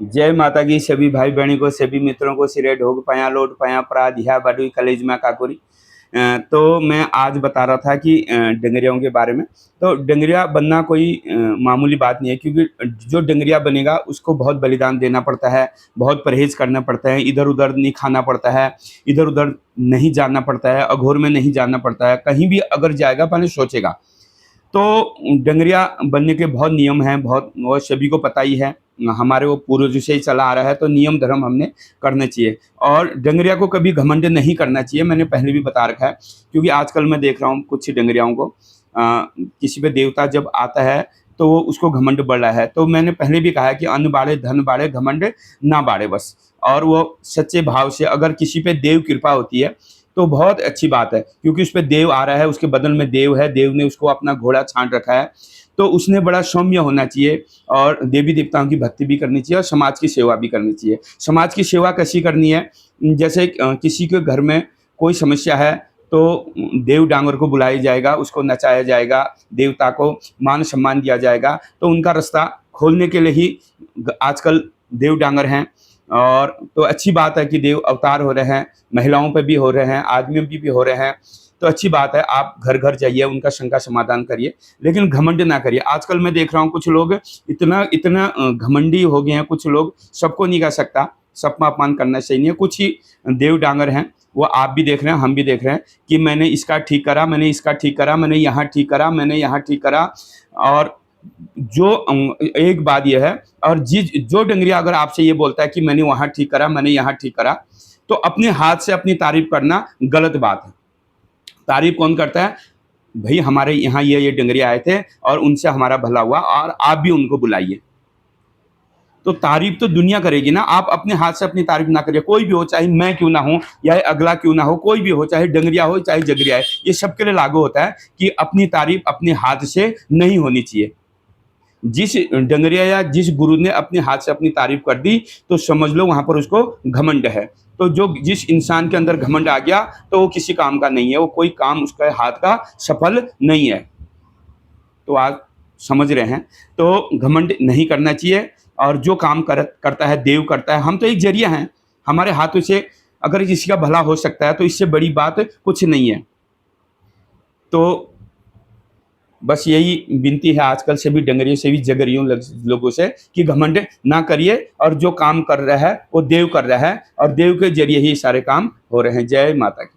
जय माता की सभी भाई बहनों को, सभी मित्रों को सिरे ढोग पया लोट पया अपराध ह्या बडुई कलेज में काकोरी। तो मैं आज बता रहा था कि डंगरियाओं के बारे में। तो डंगरिया बनना कोई मामूली बात नहीं है, क्योंकि जो डंगरिया बनेगा उसको बहुत बलिदान देना पड़ता है, बहुत परहेज करना पड़ता है, इधर उधर नहीं खाना पड़ता है, इधर उधर नहीं जाना पड़ता है, अघोर में नहीं जाना पड़ता है। कहीं भी अगर जाएगा पहले सोचेगा। तो डंगरिया बनने के बहुत नियम हैं, बहुत, वो सभी को पता ही है, हमारे वो पूर्वजों से ही चला आ रहा है। तो नियम धर्म हमने करने चाहिए, और डंगरिया को कभी घमंड नहीं करना चाहिए। मैंने पहले भी बता रखा है, क्योंकि आजकल मैं देख रहा हूँ कुछ डंगरियाओं को, किसी पे देवता जब आता है तो वो उसको घमंड बढ़ रहा है। तो मैंने पहले भी कहा है कि अन्न बाढ़े धन बाढ़े घमंड ना बाढ़े बस। और वो सच्चे भाव से अगर किसी पे देव कृपा होती है तो बहुत अच्छी बात है, क्योंकि उस पे देव आ रहा है, उसके बदन में देव है, देव ने उसको अपना घोड़ा छांट रखा है। तो उसने बड़ा सौम्य होना चाहिए, और देवी देवताओं की भक्ति भी करनी चाहिए, और समाज की सेवा भी करनी चाहिए। समाज की सेवा कैसी करनी है? जैसे किसी के घर में कोई समस्या है तो देव डांगर को बुलाया जाएगा, उसको नचाया जाएगा, देवता को मान सम्मान दिया जाएगा। तो उनका रास्ता खोलने के लिए ही आजकल देव डांगर हैं। और तो अच्छी बात है कि देव अवतार हो रहे हैं, महिलाओं पे भी हो रहे हैं, आदमियों पे भी हो रहे हैं। तो अच्छी बात है, आप घर घर जाइए, उनका शंका समाधान करिए, लेकिन घमंड ना करिए। आजकल मैं देख रहा हूँ कुछ लोग इतना इतना घमंडी हो गए हैं। कुछ लोग, सबको नहीं कह सकता, सबका अपमान करना सही नहीं है। कुछ ही देव डांगर हैं, वो आप भी देख रहे हैं, हम भी देख रहे हैं, कि मैंने इसका ठीक करा, मैंने इसका ठीक करा, मैंने यहाँ ठीक करा, मैंने यहाँ ठीक करा। और जो एक बात यह है, और जो डंगरिया अगर आपसे ये बोलता है कि मैंने वहाँ ठीक करा, मैंने यहाँ ठीक करा, तो अपने हाथ से अपनी तारीफ करना गलत बात है। तारीफ कौन करता है? भाई हमारे यहाँ ये डंगरिया आए थे और उनसे हमारा भला हुआ, और आप भी उनको बुलाइए। तो तारीफ तो दुनिया करेगी ना, आप अपने हाथ से अपनी तारीफ ना करिए। कोई भी हो, चाहे मैं क्यों ना हूं या अगला क्यों ना हो, कोई भी हो, चाहे डंगरिया हो चाहे जगरिया है, ये सबके लिए लागू होता है कि अपनी तारीफ अपने हाथ से नहीं होनी चाहिए। जिस डंगरिया या जिस गुरु ने अपने हाथ से अपनी तारीफ कर दी, तो समझ लो वहां पर उसको घमंड है। तो जो जिस इंसान के अंदर घमंड आ गया, तो वो किसी काम का नहीं है, वो कोई काम उसका हाथ का सफल नहीं है। तो आज समझ रहे हैं, तो घमंड नहीं करना चाहिए। और जो काम करता है देव करता है, हम तो एक जरिया हैं। हमारे हाथों से अगर किसी का भला हो सकता है तो इससे बड़ी बात कुछ नहीं है। तो बस यही विनती है आजकल से भी डंगरियों से भी जगरियों लोगों से, कि घमंड ना करिए, और जो काम कर रहा है वो देव कर रहा है, और देव के जरिए ही सारे काम हो रहे हैं। जय माता की।